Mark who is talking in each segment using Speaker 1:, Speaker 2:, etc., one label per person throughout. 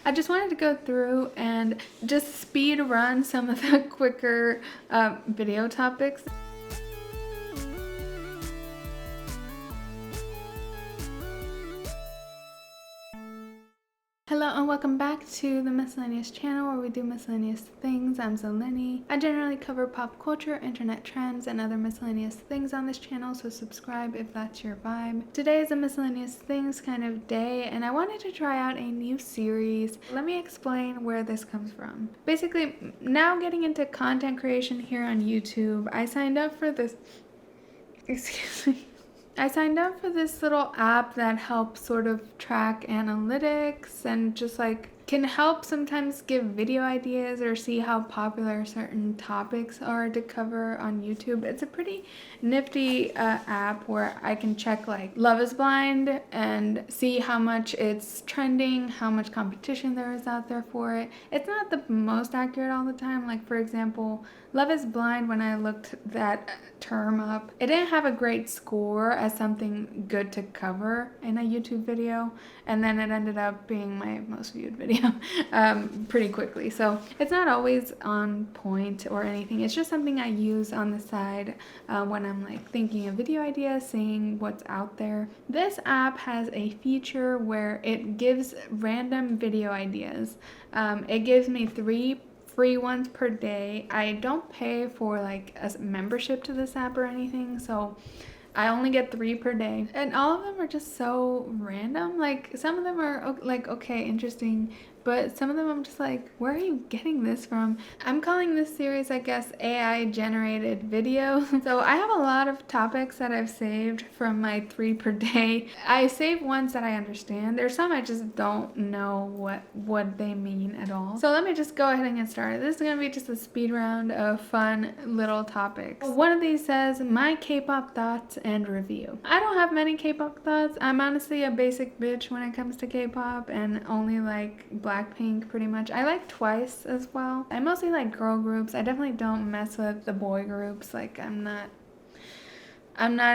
Speaker 1: I just wanted to go through and just speed run some of the quicker video topics. Hello and welcome back to the Miscellaneous channel where we do miscellaneous things. I'm Zeleny. I generally cover pop culture, internet trends, and other miscellaneous things on this channel, so subscribe if that's your vibe. Today is a miscellaneous things kind of day, and I wanted to try out a new series. Let me explain where this comes from. Basically, now getting into content creation here on YouTube, I signed up for this I signed up for this little app that helps sort of track analytics and just like can help sometimes give video ideas or see how popular certain topics are to cover on YouTube. It's a pretty nifty app where I can check like Love is Blind and see how much it's trending, how much competition there is out there for it. It's not the most accurate all the time. Like for example, Love is Blind, when I looked that term up, it didn't have a great score as something good to cover in a YouTube video, and then it ended up being my most viewed video pretty quickly. So it's not always on point or anything. It's just something I use on the side when I'm like thinking of video ideas, seeing what's out there. This app has a feature where it gives random video ideas. It gives me 3 free ones per day. I don't pay for like a membership to this app or anything, so I only get 3 per day, and all of them are just so random. Like some of them are like okay, interesting, but some of them I'm just like, where are you getting this from? I'm calling this series, I guess, AI generated video. So I have a lot of topics that I've saved from my 3 per day. I save ones that I understand. There's some I just don't know what they mean at all. So let me just go ahead and get started. This is gonna be just a speed round of fun little topics. One of these says my K-pop thoughts and review. I don't have many K-pop thoughts. I'm honestly a basic bitch when it comes to K-pop and only like Blackpink pretty much. I like Twice as well. I mostly like girl groups. I definitely don't mess with the boy groups. Like I'm not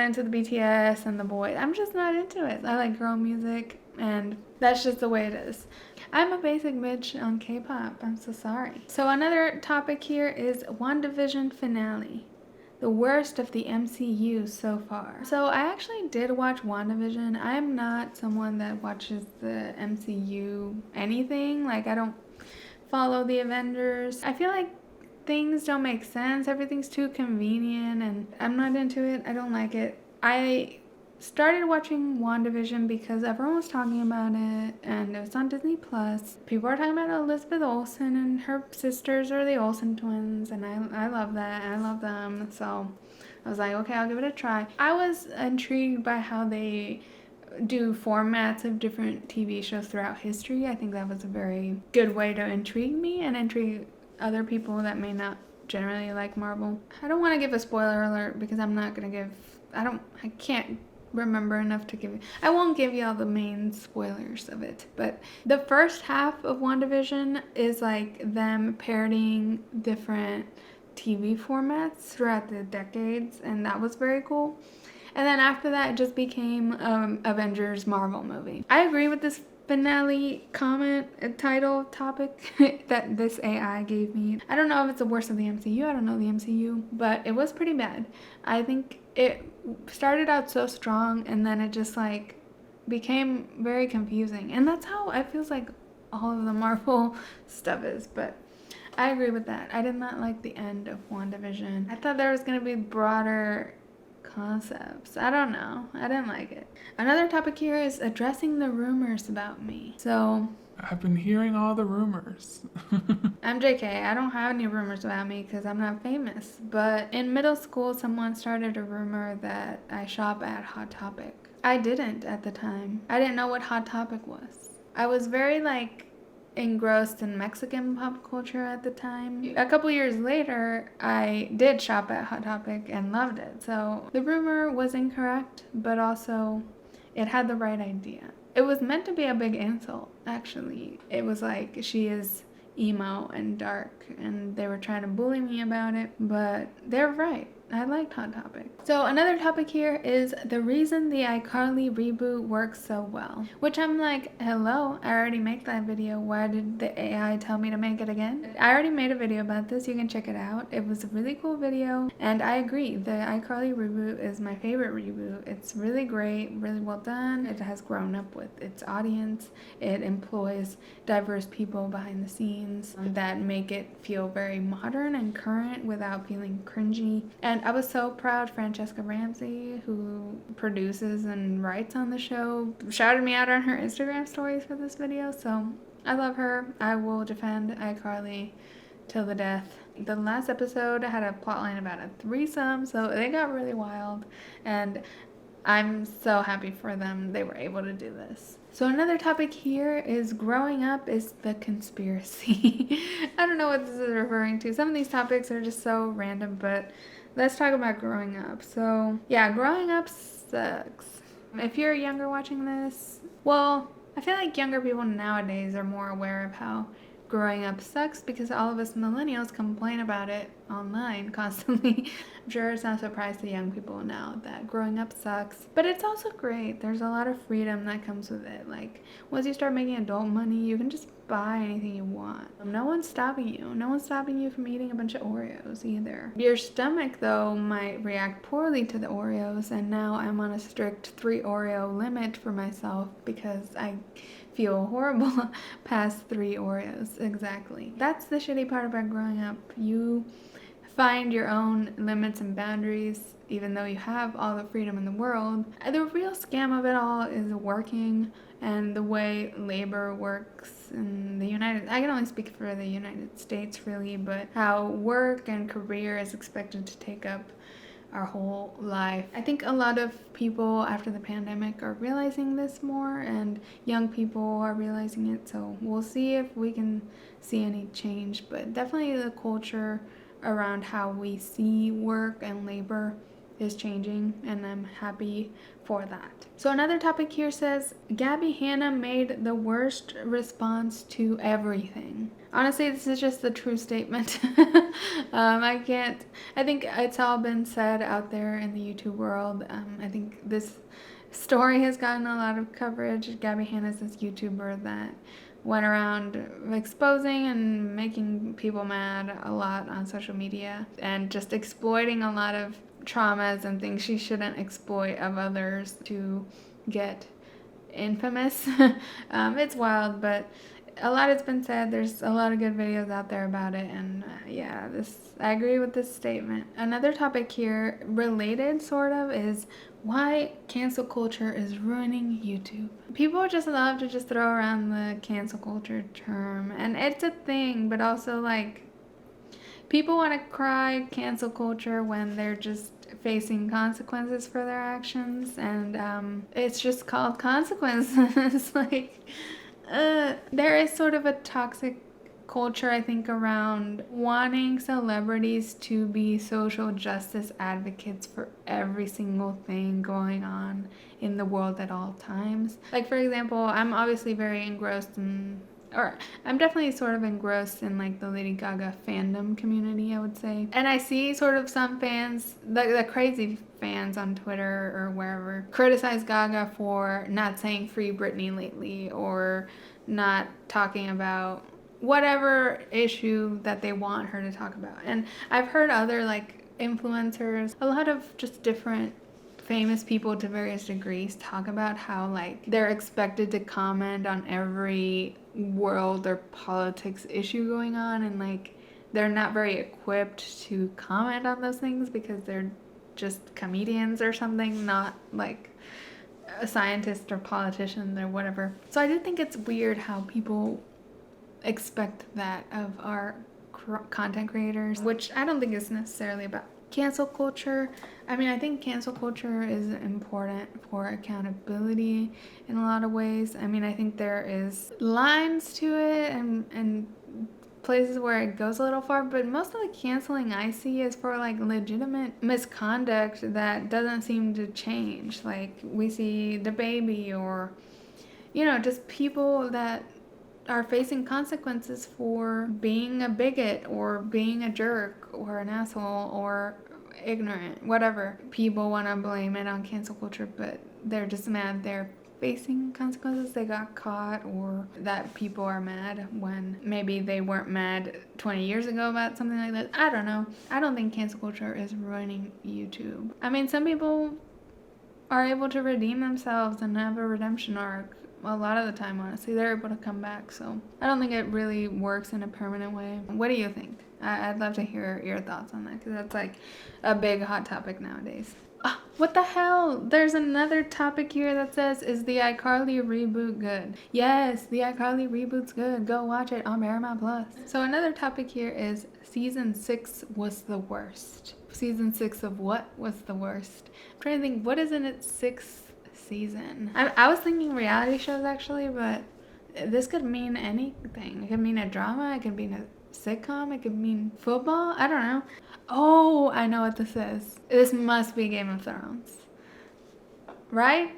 Speaker 1: into the BTS and the boys. I'm just not into it. I like girl music and that's just the way it is. I'm a basic bitch on K-pop. I'm so sorry. So another topic here is Wandavision finale. The worst of the MCU so far. So I actually did watch WandaVision. I'm not someone that watches the MCU anything. Like I don't follow the Avengers. I feel like things don't make sense. Everything's too convenient and I'm not into it. I don't like it. I started watching WandaVision because everyone was talking about it and it was on Disney Plus. People are talking about Elizabeth Olsen and her sisters are the Olsen twins, and I love that. I love them. So I was like, okay, I'll give it a try. I was intrigued by how they do formats of different TV shows throughout history. I think that was a very good way to intrigue me and intrigue other people that may not generally like Marvel. I don't want to give a spoiler alert because I'm not going to give, I can't remember enough to give you. I won't give you all the main spoilers of it, but the first half of WandaVision is like them parodying different TV formats throughout the decades, and that was very cool. And then after that, it just became Avengers Marvel movie. I agree with this finale comment, title, topic that this AI gave me. I don't know if it's the worst of the MCU. I don't know the MCU, but it was pretty bad. I think it started out so strong and then it just like became very confusing. And that's how it feels like all of the Marvel stuff is, but I agree with that. I did not like the end of WandaVision. I thought there was going to be broader concepts. I don't know. I didn't like it. Another topic here is addressing the rumors about me. So
Speaker 2: I've been hearing all the rumors.
Speaker 1: I'm JK. I don't have any rumors about me because I'm not famous. But in middle school, someone started a rumor that I shop at Hot Topic. I didn't at the time. I didn't know what Hot Topic was. I was very like engrossed in Mexican pop culture at the time. A couple years later, I did shop at Hot Topic and loved it. So the rumor was incorrect, but also it had the right idea. It was meant to be a big insult, actually. It was like, she is emo and dark, and they were trying to bully me about it, but they're right. I liked Hot Topic. So another topic here is the reason the iCarly reboot works so well. Which I'm like, hello, I already made that video. Why did the AI tell me to make it again? I already made a video about this. You can check it out. It was a really cool video. And I agree. The iCarly reboot is my favorite reboot. It's really great, really well done. It has grown up with its audience. It employs diverse people behind the scenes that make it feel very modern and current without feeling cringy. And I was so proud Francesca Ramsey, who produces and writes on the show, shouted me out on her Instagram stories for this video. So I love her. I will defend iCarly till the death. The last episode had a plotline about a threesome, so they got really wild, and I'm so happy for them they were able to do this. So another topic here is growing up is the conspiracy. I don't know what this is referring to. Some of these topics are just so random, but let's talk about growing up. So yeah, growing up sucks. If you're younger watching this, well, I feel like younger people nowadays are more aware of how growing up sucks because all of us millennials complain about it online constantly. I'm sure it's not a surprise to young people now that growing up sucks, but it's also great. There's a lot of freedom that comes with it. Like, once you start making adult money, you can just buy anything you want. No one's stopping you. No one's stopping you from eating a bunch of Oreos either. Your stomach, though, might react poorly to the Oreos, and now I'm on a strict 3 Oreo limit for myself because I feel horrible past 3 Oreos. Exactly. That's the shitty part about growing up. You find your own limits and boundaries, even though you have all the freedom in the world. The real scam of it all is working and the way labor works in the I can only speak for the United States really, but how work and career is expected to take up our whole life. I think a lot of people after the pandemic are realizing this more, and young people are realizing it, so we'll see if we can see any change, but definitely the culture around how we see work and labor is changing, and I'm happy for that. So another topic here says, Gabby Hanna made the worst response to everything. Honestly, this is just the true statement. I think it's all been said out there in the YouTube world. I think this story has gotten a lot of coverage. Gabby Hanna is this YouTuber that went around exposing and making people mad a lot on social media and just exploiting a lot of traumas and things she shouldn't exploit of others to get infamous. It's wild, but a lot has been said. There's a lot of good videos out there about it, and I agree with this statement. Another topic here, related sort of, is why cancel culture is ruining YouTube. People just love to just throw around the cancel culture term, and it's a thing, but also like people want to cry cancel culture when they're just facing consequences for their actions, and it's just called consequences. Like, there is sort of a toxic culture, I think, around wanting celebrities to be social justice advocates for every single thing going on in the world at all times. Like, for example, I'm obviously very engrossed in, or I'm definitely sort of engrossed in like the Lady Gaga fandom community, I would say. And I see sort of some fans, the crazy fans on Twitter or wherever, criticize Gaga for not saying Free Britney lately, or not talking about whatever issue that they want her to talk about. And I've heard other like influencers, a lot of just different famous people to various degrees talk about how like they're expected to comment on every world or politics issue going on, and like they're not very equipped to comment on those things because they're just comedians or something, not like a scientist or politician or whatever. So I do think it's weird how people expect that of our content creators, which I don't think is necessarily about cancel culture. I mean, I think cancel culture is important for accountability in a lot of ways. I mean, I think there is lines to it and places where it goes a little far, but most of the canceling I see is for like legitimate misconduct that doesn't seem to change. Like, we see DaBaby, or just people that are facing consequences for being a bigot or being a jerk or an asshole, or ignorant, whatever. People want to blame it on cancel culture, but they're just mad they're facing consequences, they got caught, or that people are mad when maybe they weren't mad 20 years ago about something like that. I don't know. I don't think cancel culture is ruining YouTube. I mean, some people are able to redeem themselves and have a redemption arc. A lot of the time, honestly, they're able to come back. So I don't think it really works in a permanent way. What do you think? I'd love to hear your thoughts on that, because that's like a big hot topic nowadays. What the hell? There's another topic here that says, is the iCarly reboot good? Yes, the iCarly reboot's good. Go watch it on Paramount Plus. So another topic here is season 6 was the worst. Season 6 of what was the worst? I'm trying to think, what is in its 6th season? I was thinking reality shows actually, but this could mean anything. It could mean a drama, it could mean a sitcom, it could mean football, I don't know. Oh, I know what this is. This must be Game of Thrones. Right?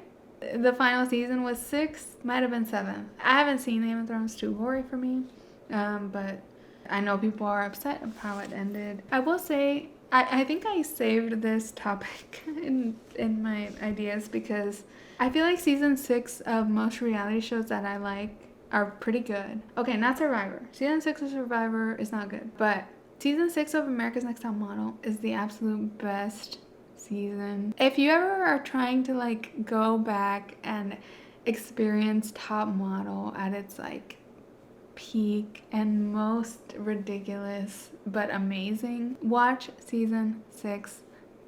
Speaker 1: The final season was 6, might have been 7. I haven't seen Game of Thrones, too gory for me. But I know people are upset of how it ended. I will say, I think I saved this topic in my ideas because I feel like season 6 of most reality shows that I like are pretty good. Okay, not Survivor. Season 6 of Survivor is not good, but season 6 of America's Next Top Model is the absolute best season. If you ever are trying to like go back and experience Top Model at its like peak and most ridiculous but amazing, watch season 6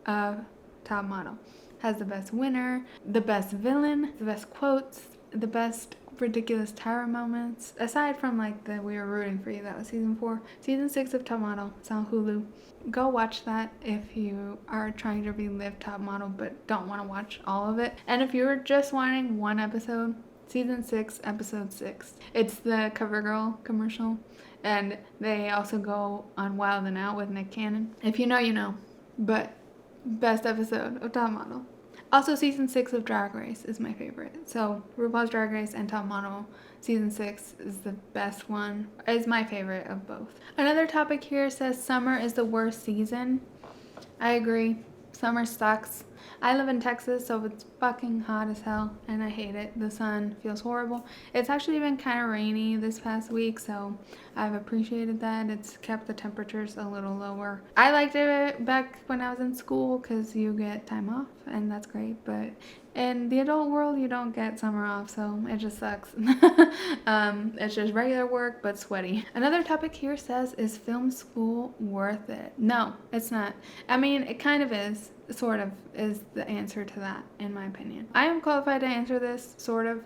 Speaker 1: of Top Model. Has the best winner, the best villain, the best quotes, the best ridiculous tower moments. Aside from like the we were rooting for you, that was season 4. Season 6 of Top Model, it's on Hulu. Go watch that if you are trying to relive Top Model but don't want to watch all of it. And if you're just wanting one episode, season 6, episode 6. It's the CoverGirl commercial, and they also go on Wild and Out with Nick Cannon. If you know, you know. But best episode of Top Model. Also, season 6 of Drag Race is my favorite. So, RuPaul's Drag Race and Top Model, season 6 is the best one. Is my favorite of both. Another topic here says summer is the worst season. I agree. Summer sucks. I live in Texas, so it's fucking hot as hell, and I hate it. The sun feels horrible. It's actually been kind of rainy this past week, so I've appreciated that. It's kept the temperatures a little lower. I liked it back when I was in school because you get time off, and that's great, but in the adult world, you don't get summer off, so it just sucks. It's just regular work, but sweaty. Another topic here says, is film school worth it? No, it's not. I mean, it kind of is. Sort of is the answer to that, in my opinion. I am qualified to answer this, sort of.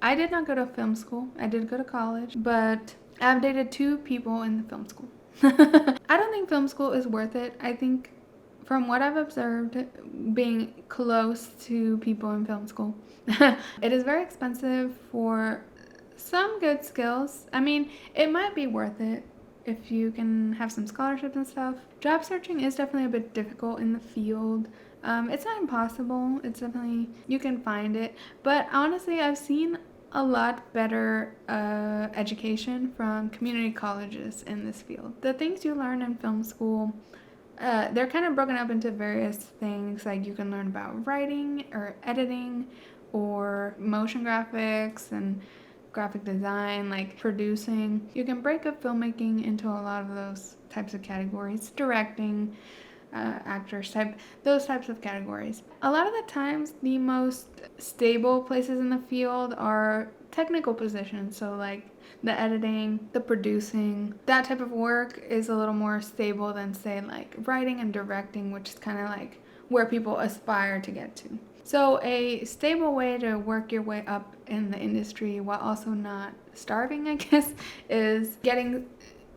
Speaker 1: I did not go to film school. I did go to college, but I've dated 2 people in the film school. I don't think film school is worth it. I think from what I've observed, being close to people in film school, it is very expensive for some good skills. I mean, it might be worth it if you can have some scholarships and stuff. Job searching is definitely a bit difficult in the field. It's not impossible. It's definitely, you can find it. But honestly, I've seen a lot better education from community colleges in this field. The things you learn in film school, they're kind of broken up into various things. Like you can learn about writing or editing or motion graphics and graphic design, like producing. You can break up filmmaking into a lot of those types of categories. Directing, actors type, those types of categories. A lot of the times, the most stable places in the field are technical positions. So like the editing, the producing, that type of work is a little more stable than say like writing and directing, which is kind of like where people aspire to get to. So a stable way to work your way up in the industry while also not starving, I guess, is getting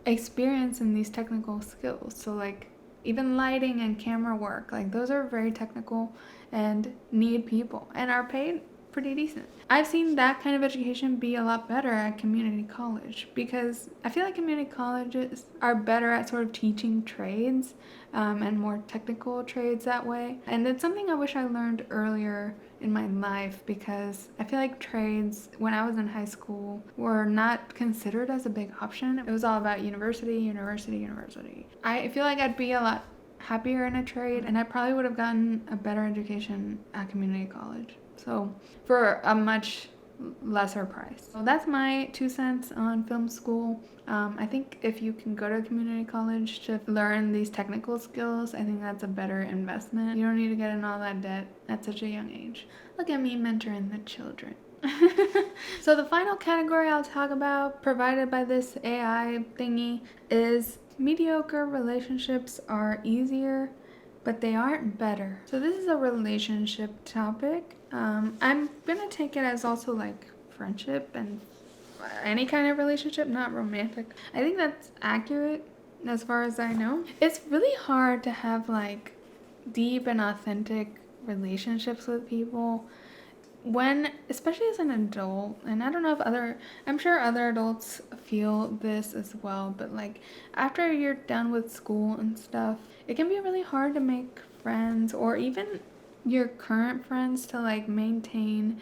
Speaker 1: experience in these technical skills. So like even lighting and camera work, like those are very technical and need people and are paid pretty decent. I've seen that kind of education be a lot better at community college because I feel like community colleges are better at sort of teaching trades and more technical trades that way. And it's something I wish I learned earlier in my life because I feel like trades when I was in high school were not considered as a big option. It was all about university. I feel like I'd be a lot happier in a trade, and I probably would have gotten a better education at community college. So for a much lesser price. So that's my 2 cents on film school. I think if you can go to community college to learn these technical skills, I think that's a better investment. You don't need to get in all that debt at such a young age. Look at me mentoring the children. So the final category I'll talk about, provided by this AI thingy, is mediocre relationships are easier, but they aren't better. So this is a relationship topic. I'm gonna take it as also like friendship and any kind of relationship, not romantic. I think that's accurate as far as I know. It's really hard to have like deep and authentic relationships with people when, especially as an adult, and I don't know if I'm sure other adults feel this as well, but like after you're done with school and stuff, it can be really hard to make friends, or even your current friends, to like maintain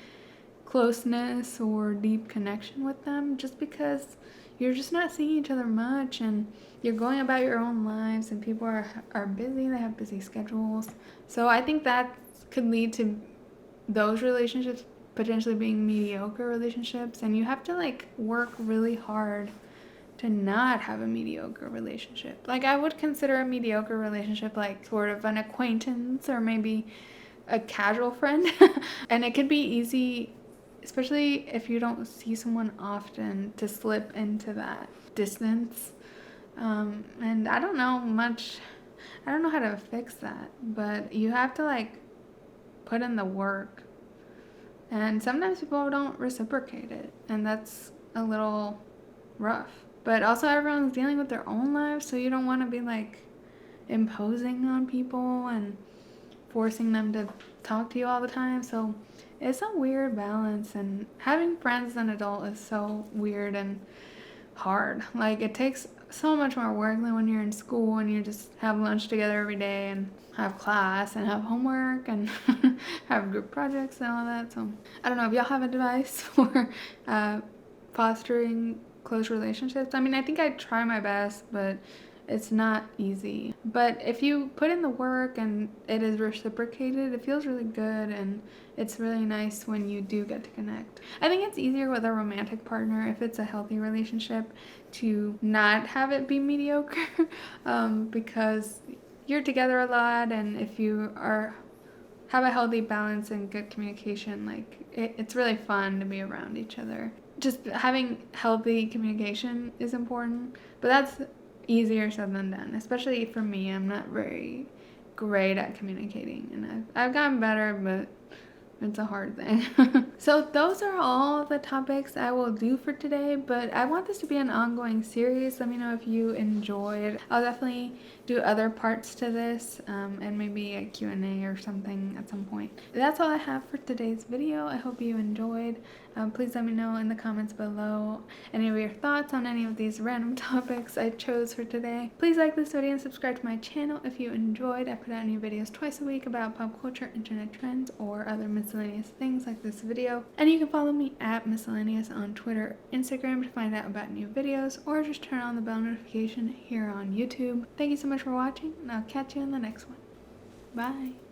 Speaker 1: closeness or deep connection with them, just because you're just not seeing each other much and you're going about your own lives, and people are busy, they have busy schedules. So I think that could lead to those relationships potentially being mediocre relationships, and you have to like work really hard to not have a mediocre relationship. Like I would consider a mediocre relationship like sort of an acquaintance or maybe a casual friend. And it could be easy, especially if you don't see someone often, to slip into that distance. And I don't know how to fix that, but you have to like put in the work, and sometimes people don't reciprocate it, and that's a little rough. But also everyone's dealing with their own lives, so you don't want to be like imposing on people and forcing them to talk to you all the time. So it's a weird balance, and having friends as an adult is so weird and hard. Like it takes so much more work than when you're in school and you just have lunch together every day and have class and have homework and have group projects and all that. So I don't know if y'all have advice for fostering close relationships. I mean, I think I try my best, but it's not easy. But if you put in the work and it is reciprocated, it feels really good, and it's really nice when you do get to connect. I think it's easier with a romantic partner, if it's a healthy relationship, to not have it be mediocre because you're together a lot, and if you have a healthy balance and good communication, like it's really fun to be around each other. Just having healthy communication is important, but that's easier said than done, especially for me. I'm not very great at communicating, and I've gotten better, but it's a hard thing. So those are all the topics I will do for today, but I want this to be an ongoing series. Let me know if you enjoyed. I'll definitely do other parts to this, and maybe a Q&A or something at some point. That's all I have for today's video. I hope you enjoyed. Please let me know in the comments below any of your thoughts on any of these random topics I chose for today. Please like this video and subscribe to my channel if you enjoyed. I put out new videos twice a week about pop culture, internet trends, or other miscellaneous things like this video. And you can follow me at miscellaneous on Twitter, Instagram to find out about new videos, or just turn on the bell notification here on YouTube. Thank you so much for watching, and I'll catch you in the next one. Bye!